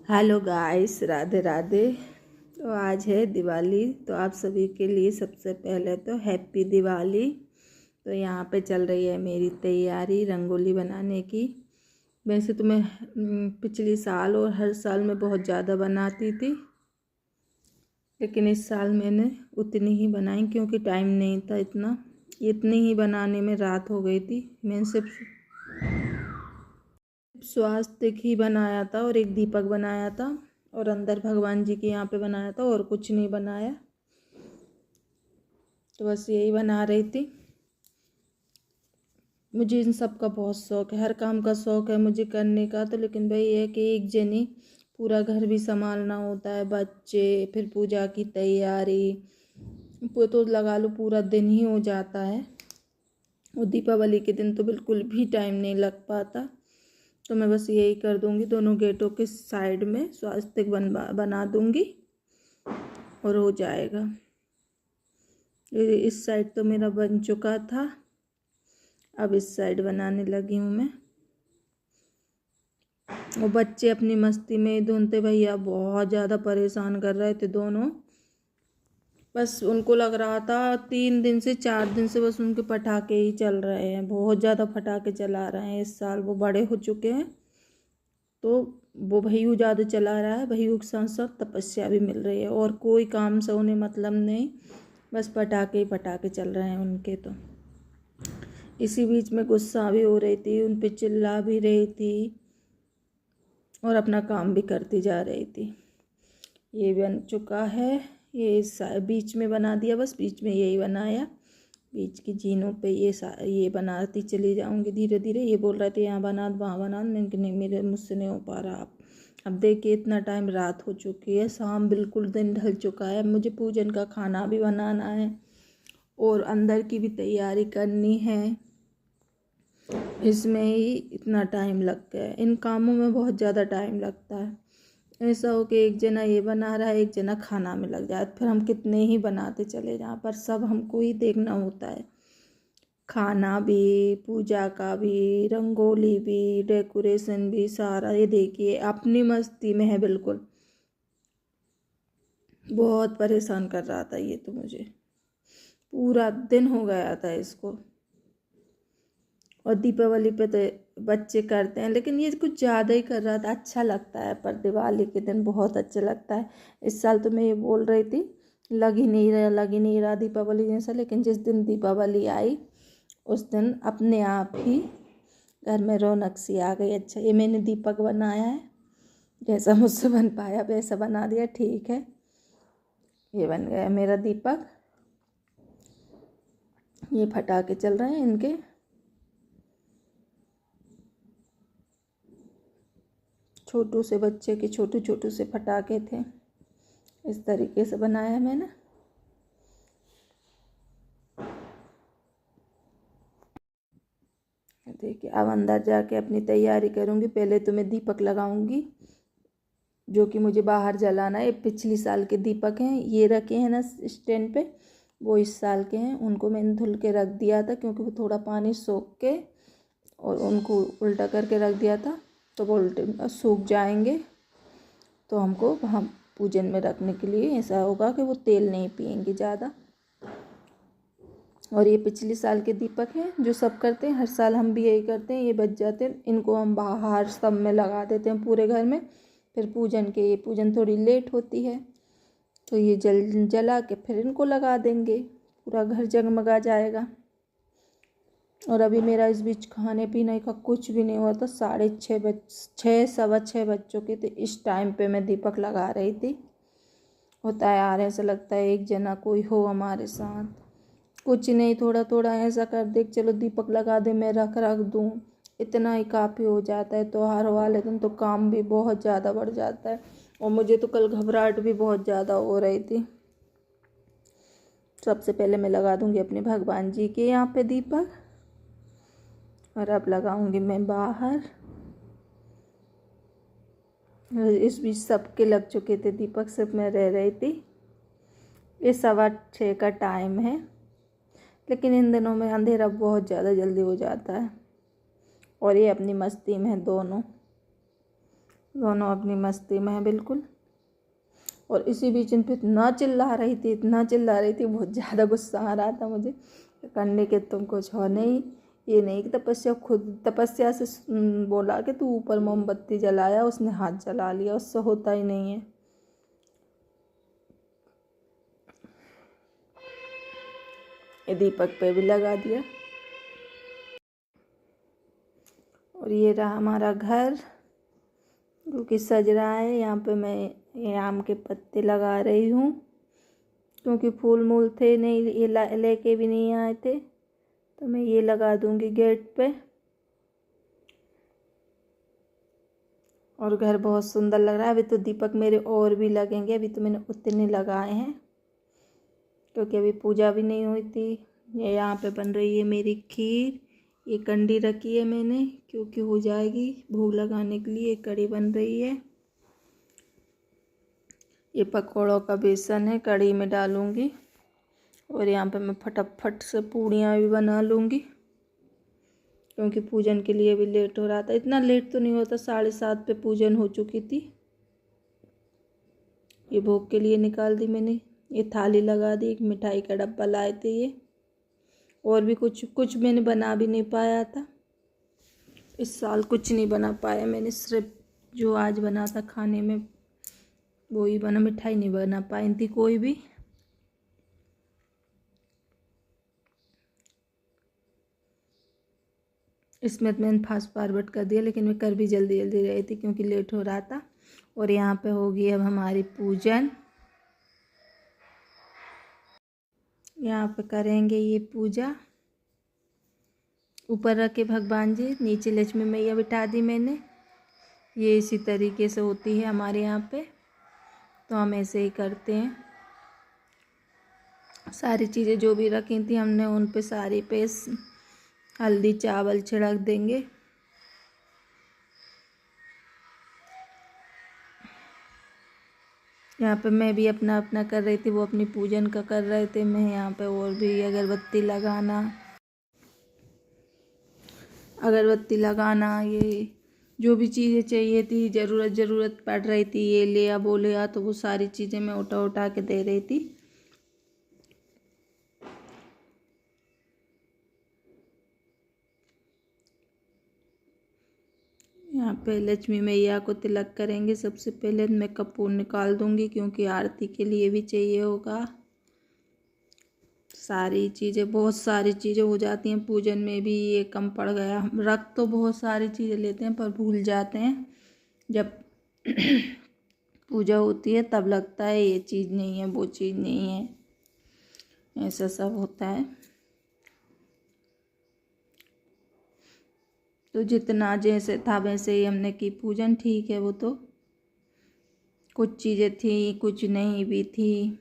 Hello guys, Radhe Radhe. तो आज है दिवाली, तो आप सभी के लिए सबसे पहले तो हैप्पी दिवाली। तो यहाँ पे चल रही है मेरी तैयारी रंगोली बनाने की। वैसे तो मैं पिछली साल और हर साल में बहुत ज़्यादा बनाती थी, लेकिन इस साल मैंने उतनी ही बनाई क्योंकि टाइम नहीं था इतना। इतनी ही बनाने में रात हो गई थी। मैंने सिर्फ स्वास्तिक ही बनाया था और एक दीपक बनाया था और अंदर भगवान जी के यहाँ पे बनाया था और कुछ नहीं बनाया। तो बस यही बना रही थी। मुझे इन सब का बहुत शौक़ है, हर काम का शौक़ है मुझे करने का। तो लेकिन भाई ये है कि एक जनी पूरा घर भी संभालना होता है, बच्चे, फिर पूजा की तैयारी, तो लगा लो पूरा दिन ही हो जाता है। और दीपावली के दिन तो बिल्कुल भी टाइम नहीं लग पाता। तो मैं बस यही कर दूंगी, दोनों गेटों के साइड में स्वास्तिक बना दूंगी और हो जाएगा। इस साइड तो मेरा बन चुका था, अब इस साइड बनाने लगी हूँ मैं। और बच्चे अपनी मस्ती में ढूंढते, भैया बहुत ज़्यादा परेशान कर रहे थे दोनों। बस उनको लग रहा था 3 दिन से 4 दिन से बस उनके पटाखे ही चल रहे हैं, बहुत ज़्यादा पटाखे चला रहे हैं। इस साल वो बड़े हो चुके हैं तो वो भैयू ज़्यादा चला रहा है, भैयू के साथ साथ तपस्या भी मिल रही है और कोई काम से उन्हें मतलब नहीं, बस पटाखे ही पटाखे चल रहे हैं उनके। तो इसी बीच में गुस्सा भी हो रही थी, उन पे चिल्ला भी रही थी और अपना काम भी करती जा रही थी। ये बन चुका है, ये बीच में बना दिया, बस बीच में यही बनाया। बीच की जीनों पे ये बनाती चली जाऊंगी धीरे धीरे। ये बोल रहे थे यहाँ बना वहाँ बना, मैंने नहीं, मेरे मुझसे नहीं हो पा रहा। अब देखिए इतना टाइम रात हो चुकी है, शाम बिल्कुल दिन ढल चुका है। मुझे पूजन का खाना भी बनाना है और अंदर की भी तैयारी करनी है। इसमें ही इतना टाइम लग गया। इन कामों में बहुत ज़्यादा टाइम लगता है। ऐसा हो कि एक जना ये बना रहा है, एक जना खाना में लग जाए, फिर हम कितने ही बनाते चले जाएं, पर सब हमको ही देखना होता है। खाना भी, पूजा का भी, रंगोली भी, डेकोरेशन भी, सारा। ये देखिए अपनी मस्ती में है बिल्कुल। बहुत परेशान कर रहा था ये तो, मुझे पूरा दिन हो गया था इसको। और दीपावली पे तो बच्चे करते हैं, लेकिन ये कुछ ज़्यादा ही कर रहा था। अच्छा लगता है पर दिवाली के दिन बहुत अच्छा लगता है। इस साल तो मैं ये बोल रही थी लग ही नहीं रहा दीपावली जैसा, लेकिन जिस दिन दीपावली आई उस दिन अपने आप ही घर में रौनक सी आ गई। अच्छा, ये मैंने दीपक बनाया है, जैसा मुझसे बन पाया वैसा बना दिया, ठीक है। ये बन गया मेरा दीपक। ये फटाके चल रहे हैं इनके। छोटू से बच्चे के छोटू से फटाके थे, इस तरीके से बनाया मैंने। देखिए अब अंदर जाके अपनी तैयारी करूँगी। पहले तो मैं दीपक लगाऊंगी, जो कि मुझे बाहर जलाना है। पिछली साल के दीपक हैं, ये रखे हैं ना स्टैंड पे, वो इस साल के हैं। उनको मैंने धुल के रख दिया था क्योंकि वो थोड़ा पानी सोख के और उनको उल्टा करके रख दिया था, तो वो उल्टे सूख जाएंगे। तो हमको वहाँ पूजन में रखने के लिए ऐसा होगा कि वो तेल नहीं पिएंगे ज़्यादा। और ये पिछले साल के दीपक हैं जो सब करते हैं, हर साल हम भी यही करते हैं। ये बच जाते हैं, इनको हम बाहर सब में लगा देते हैं पूरे घर में। फिर ये पूजन थोड़ी लेट होती है, तो ये जला के फिर इनको लगा देंगे, पूरा घर जगमगा जाएगा। और अभी मेरा इस बीच खाने पीने का कुछ भी नहीं हुआ था। 6:30 6:15 बज चुके थे। इस टाइम पे मैं दीपक लगा रही थी। होता है यार, ऐसा लगता है एक जना कोई हो हमारे साथ। कुछ नहीं, थोड़ा थोड़ा ऐसा कर दे, चलो दीपक लगा दे, मैं रख दूँ, इतना ही काफ़ी हो जाता है। त्योहार वाले दिन तो काम भी बहुत ज़्यादा बढ़ जाता है और मुझे तो कल घबराहट भी बहुत ज़्यादा हो रही थी। सबसे पहले मैं लगा दूँगी अपने भगवान जी के यहाँ पे दीपक, और अब लगाऊंगी मैं बाहर। इस बीच सबके लग चुके थे दीपक, सिर्फ मैं रह रही थी। ये 6:15 का टाइम है, लेकिन इन दिनों में अंधेरा बहुत ज़्यादा जल्दी हो जाता है। और ये अपनी मस्ती में है दोनों। दोनों अपनी मस्ती में है बिल्कुल। और इसी बीच इन पे इतना चिल्ला रही थी, इतना चिल्ला रही थी, बहुत ज़्यादा गुस्सा आ रहा था मुझे। करने के तुम कुछ हो नहीं, ये नहीं कि तपस्या खुद तपस्या से बोला कि तू ऊपर मोमबत्ती जलाया, उसने हाथ जला लिया, उससे होता ही नहीं है। ये दीपक पे भी लगा दिया। और ये रहा हमारा घर जो कि सज रहा है। यहाँ पे मैं ये आम के पत्ते लगा रही हूँ, क्योंकि फूल मूल थे नहीं, ये लेके भी नहीं आए थे, तो मैं ये लगा दूँगी गेट पे। और घर बहुत सुंदर लग रहा है। अभी तो दीपक मेरे और भी लगेंगे, अभी तो मैंने उतने लगाए हैं क्योंकि अभी पूजा भी नहीं हुई थी। ये यहाँ पे बन रही है मेरी खीर, ये कंडी रखी है मैंने क्योंकि हो जाएगी भोग लगाने के लिए। कड़ी बन रही है, ये पकौड़ों का बेसन है, कड़ी में डालूंगी। और यहाँ पे मैं फटाफट से पूड़ियाँ भी बना लूँगी क्योंकि पूजन के लिए भी लेट हो रहा था। इतना लेट तो नहीं होता, 7:30 पे पूजन हो चुकी थी। ये भोग के लिए निकाल दी मैंने, ये थाली लगा दी। एक मिठाई का डब्बा लाए थे ये, और भी कुछ मैंने बना भी नहीं पाया था इस साल, कुछ नहीं बना पाया मैंने, सिर्फ जो आज बना था खाने में वो ही बना, मिठाई नहीं बना पाई थी कोई भी। इसमें मैंने फास्ट फॉरवर्ड कर दिया, लेकिन मैं कर भी जल्दी जल्दी रही थी क्योंकि लेट हो रहा था। और यहाँ पे होगी अब हमारी पूजन, यहाँ पे करेंगे ये पूजा। ऊपर रखे भगवान जी, नीचे लक्ष्मी मैया बिठा दी मैंने। ये इसी तरीके से होती है हमारे यहाँ पे, तो हम ऐसे ही करते हैं। सारी चीज़ें जो भी रखी थी हमने उन पे सारी पे हल्दी चावल छिड़क देंगे। यहाँ पे मैं भी अपना अपना कर रही थी, वो अपनी पूजन का कर रहे थे। मैं यहाँ पे और भी अगरबत्ती लगाना ये जो भी चीज़ें चाहिए थी, ज़रूरत पड़ रही थी, ये ले आ वो ले आ, तो वो सारी चीज़ें मैं उठा के दे रही थी। यहाँ पे लक्ष्मी मैया को तिलक करेंगे। सबसे पहले मैं कपूर निकाल दूंगी क्योंकि आरती के लिए भी चाहिए होगा। बहुत सारी चीज़ें हो जाती हैं पूजन में भी, ये कम पड़ गया। रख तो बहुत सारी चीज़ें लेते हैं पर भूल जाते हैं, जब पूजा होती है तब लगता है ये चीज़ नहीं है वो चीज़ नहीं है, ऐसा सब होता है। तो जितना जैसे था वैसे ही हमने की पूजन, ठीक है। वो तो कुछ चीज़ें थी कुछ नहीं भी थी।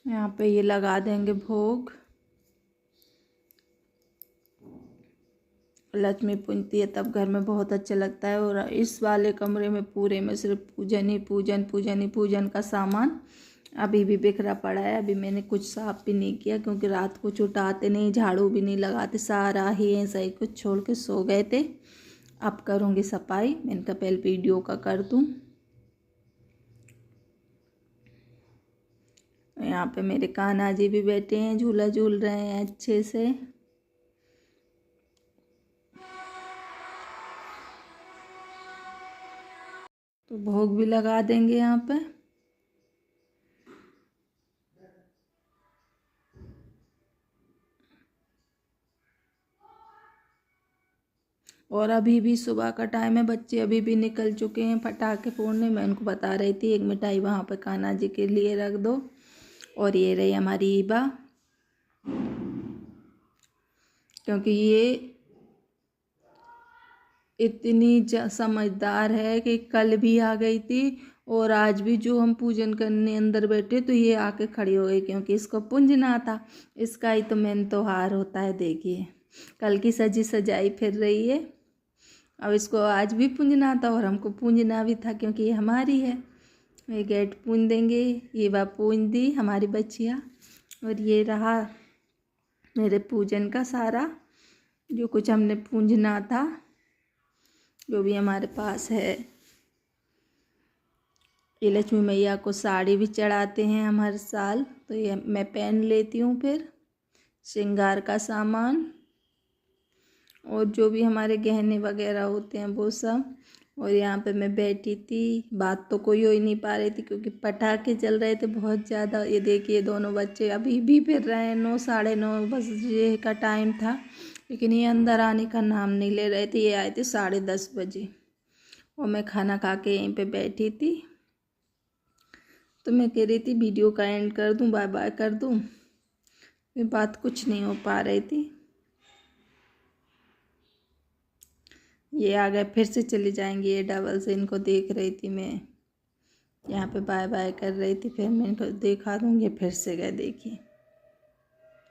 यहाँ पे ये लगा देंगे भोग। लक्ष्मी पूजती है तब घर में बहुत अच्छा लगता है। और इस वाले कमरे में पूरे में सिर्फ पूजन का सामान अभी भी बिखरा पड़ा है। अभी मैंने कुछ साफ भी नहीं किया क्योंकि रात को छुटाते नहीं, झाड़ू भी नहीं लगाते, सारा ही ऐसा ही कुछ छोड़ के सो गए थे। अब करूँगी सफाई, मैंने कहा पहले वीडियो का कर दूँ। यहाँ पे मेरे कान्हा जी भी बैठे हैं, झूला झूल रहे हैं अच्छे से। तो भोग भी लगा देंगे यहाँ पे। और अभी भी सुबह का टाइम है, बच्चे अभी भी निकल चुके हैं पटाखे फोड़ने। मैं उनको बता रही थी एक मिठाई वहाँ पे कान्हा जी के लिए रख दो। और ये रही हमारी ईबा, क्योंकि ये इतनी समझदार है कि कल भी आ गई थी और आज भी जो हम पूजन करने अंदर बैठे तो ये आके खड़ी हो गई, क्योंकि इसको पूजना था। इसका ही तो मेन त्योहार होता है। देखिए कल की सजी सजाई फिर रही है, अब इसको आज भी पूजना था और हमको पूजना भी था क्योंकि ये हमारी है। ये गेट पूज देंगे, ये बा पूज दी हमारी बच्चियाँ। और ये रहा मेरे पूजन का सारा, जो कुछ हमने पूजना था, जो भी हमारे पास है। ये लक्ष्मी मैया को साड़ी भी चढ़ाते हैं हम हर साल, तो ये मैं पहन लेती हूँ। फिर श्रृंगार का सामान और जो भी हमारे गहने वगैरह होते हैं वो सब। और यहाँ पे मैं बैठी थी, बात तो कोई हो ही नहीं पा रही थी क्योंकि पटाखे चल रहे थे बहुत ज़्यादा। ये देखिए दोनों बच्चे अभी भी फिर रहे हैं, 9 साढ़े 9 बजे का टाइम था, लेकिन ये अंदर आने का नाम नहीं ले रहे थे। ये आए थे 10:30 बजे और मैं खाना खा के यहीं पे बैठी थी। तो मैं कह रही थी वीडियो का एंड कर दूं, बाय बाय कर दूं, ये बात कुछ नहीं हो पा रही थी। ये आ गए, फिर से चले जाएंगे ये डबल से। इनको देख रही थी मैं, यहाँ पे बाय बाय कर रही थी, फिर मैं इनको दिखा दूँगी। फिर से गए, देखिए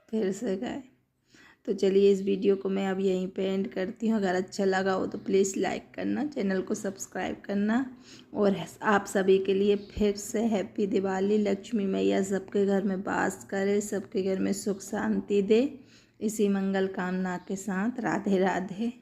फिर से गए। तो चलिए इस वीडियो को मैं अब यहीं पे एंड करती हूँ। अगर अच्छा लगा हो तो प्लीज़ लाइक करना, चैनल को सब्सक्राइब करना। और आप सभी के लिए फिर से हैप्पी दिवाली। लक्ष्मी मैया सबके घर में वास करे, सबके घर में सुख शांति दे। इसी मंगल कामना के साथ राधे राधे।